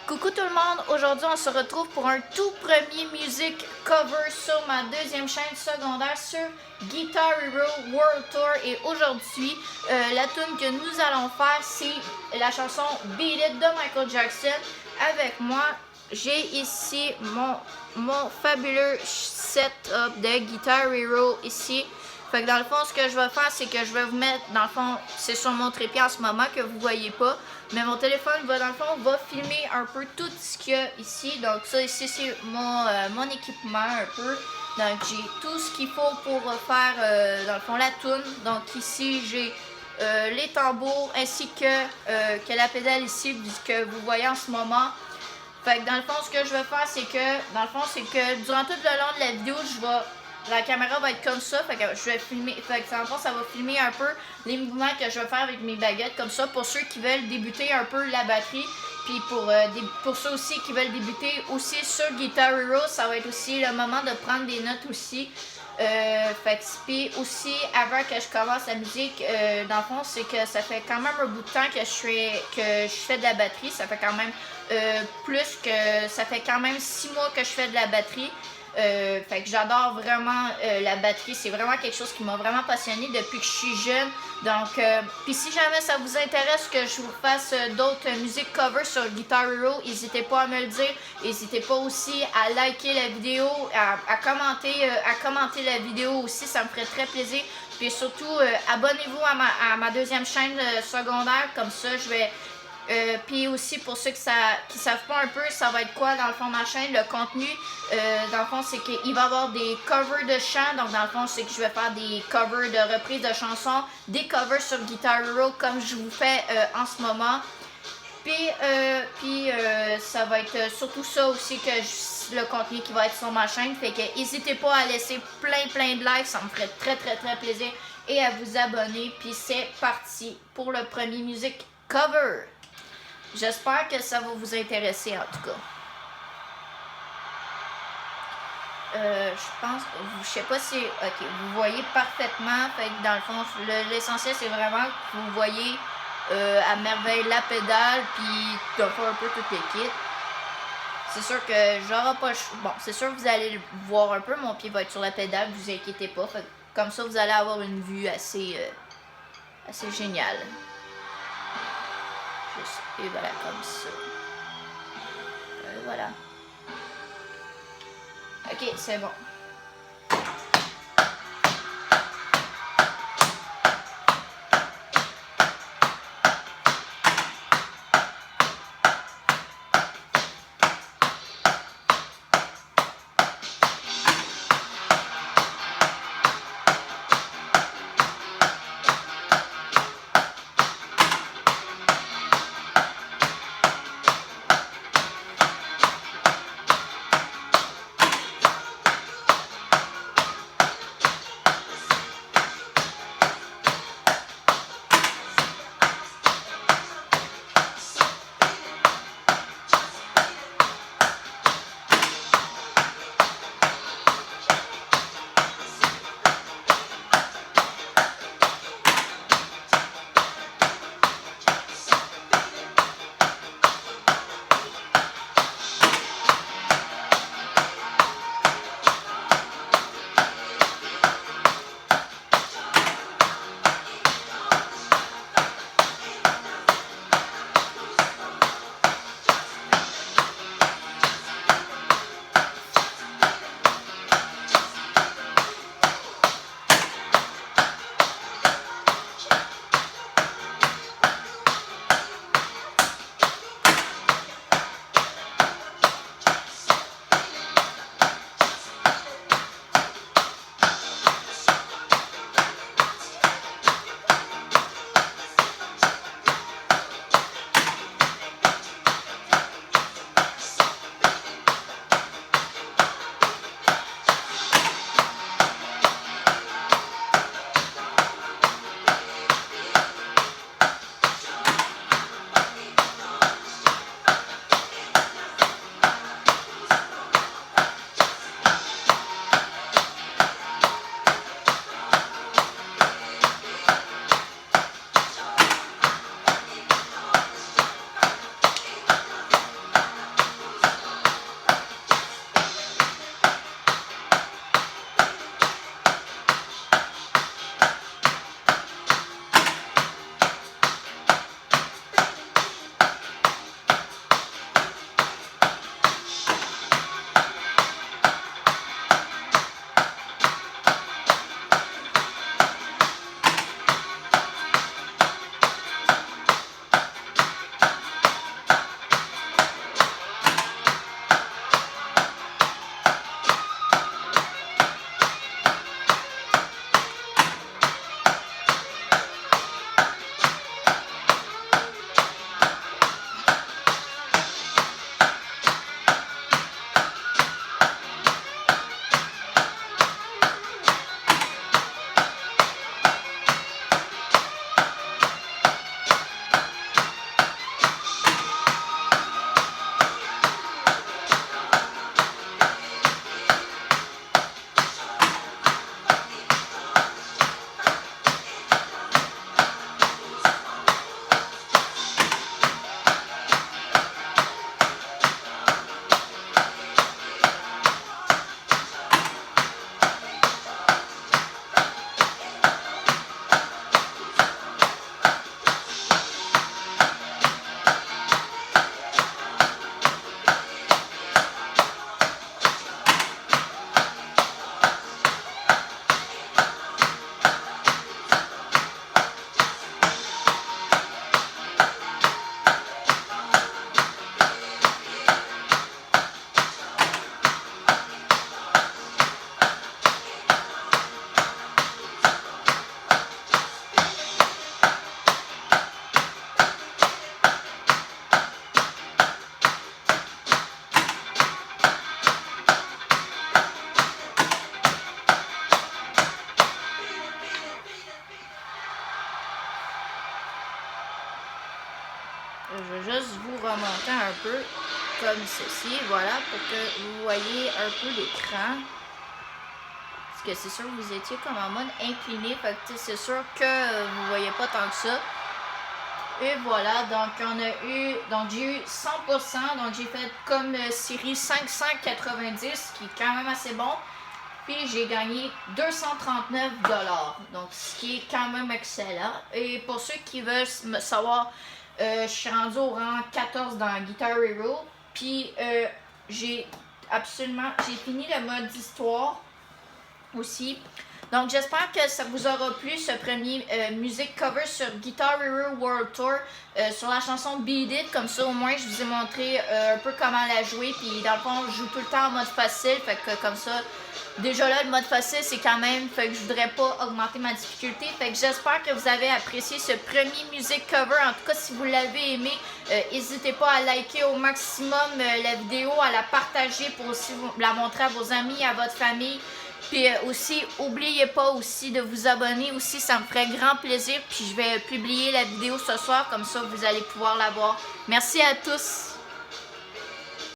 Coucou tout le monde, aujourd'hui on se retrouve pour un tout premier music cover sur ma deuxième chaîne secondaire sur Guitar Hero World Tour et aujourd'hui la tune que nous allons faire c'est la chanson Beat It de Michael Jackson. Avec moi j'ai ici mon fabuleux setup de Guitar Hero ici. Fait que dans le fond, ce que je vais faire, c'est que je vais vous mettre, dans le fond, c'est sur mon trépied en ce moment que vous voyez pas, mais mon téléphone va, dans le fond, va filmer un peu tout ce qu'il y a ici. Donc ça ici, c'est mon équipement un peu. Donc j'ai tout ce qu'il faut pour faire, dans le fond, la toune. Donc ici, j'ai les tambours ainsi que la pédale ici, que vous voyez en ce moment. Fait que dans le fond, ce que je vais faire, c'est que, dans le fond, c'est que durant tout le long de la vidéo, la caméra va être comme ça, fait que je vais filmer, fait que dans le fond, ça va filmer un peu les mouvements que je vais faire avec mes baguettes, comme ça, pour ceux qui veulent débuter un peu la batterie, puis pour ceux aussi qui veulent débuter aussi sur Guitar Hero, ça va être aussi le moment de prendre des notes aussi. Fait que puis aussi avant que je commence la musique, dans le fond, c'est que ça fait quand même un bout de temps que je fais de la batterie, ça fait quand même ça fait quand même 6 mois que je fais de la batterie. Fait que j'adore vraiment la batterie, c'est vraiment quelque chose qui m'a vraiment passionné depuis que je suis jeune. Donc, puis si jamais ça vous intéresse que je vous fasse d'autres musiques cover sur Guitar Hero, n'hésitez pas à me le dire. N'hésitez pas aussi à liker la vidéo, à commenter la vidéo aussi, ça me ferait très plaisir. Puis surtout, abonnez-vous à ma deuxième chaîne secondaire, comme ça je vais... puis aussi pour ceux qui savent pas un peu ça va être quoi dans le fond ma chaîne, le contenu dans le fond c'est qu'il va y avoir des covers de chants, donc dans le fond c'est que je vais faire des covers de reprises de chansons, des covers sur Guitar Hero comme je vous fais en ce moment, puis ça va être surtout ça aussi que le contenu qui va être sur ma chaîne, fait que n'hésitez pas à laisser plein de likes, ça me ferait très plaisir, et à vous abonner. Puis c'est parti pour le premier music cover. J'espère que ça va vous intéresser en tout cas. Je pense, je sais pas si, ok, vous voyez parfaitement. Fait que dans le fond, l'essentiel c'est vraiment que vous voyez à merveille la pédale, puis d'un fois un peu tout le kit. C'est sûr que j'aurai pas, bon, c'est sûr que vous allez le voir un peu. Mon pied va être sur la pédale, vous inquiétez pas. Fait que, comme ça, vous allez avoir une vue assez géniale. Et voilà, comme ça. Voilà. Ok, c'est bon. je vais juste vous remonter un peu comme ceci, voilà, pour que vous voyez un peu l'écran. Parce que c'est sûr que vous étiez comme en mode incliné, fait que c'est sûr que vous voyez pas tant que ça. Et voilà, donc on a eu, donc j'ai eu 100%, donc j'ai fait comme série 590, qui est quand même assez bon. Puis j'ai gagné 239 $, donc ce qui est quand même excellent. Et pour ceux qui veulent me savoir, je suis rendu au rang 14 dans Guitar Hero. Puis j'ai fini le mode d'histoire aussi. Donc j'espère que ça vous aura plu, ce premier music cover sur Guitar Hero World Tour sur la chanson Beat It. Comme ça au moins je vous ai montré un peu comment la jouer. Puis dans le fond je joue tout le temps en mode facile, fait que comme ça déjà là le mode facile c'est quand même, fait que je voudrais pas augmenter ma difficulté. Fait que j'espère que vous avez apprécié ce premier music cover. En tout cas si vous l'avez aimé, n'hésitez pas à liker au maximum la vidéo, à la partager pour aussi la montrer à vos amis, à votre famille. Puis aussi, n'oubliez pas aussi de vous abonner aussi, ça me ferait grand plaisir. Puis je vais publier la vidéo ce soir, comme ça vous allez pouvoir la voir. Merci à tous!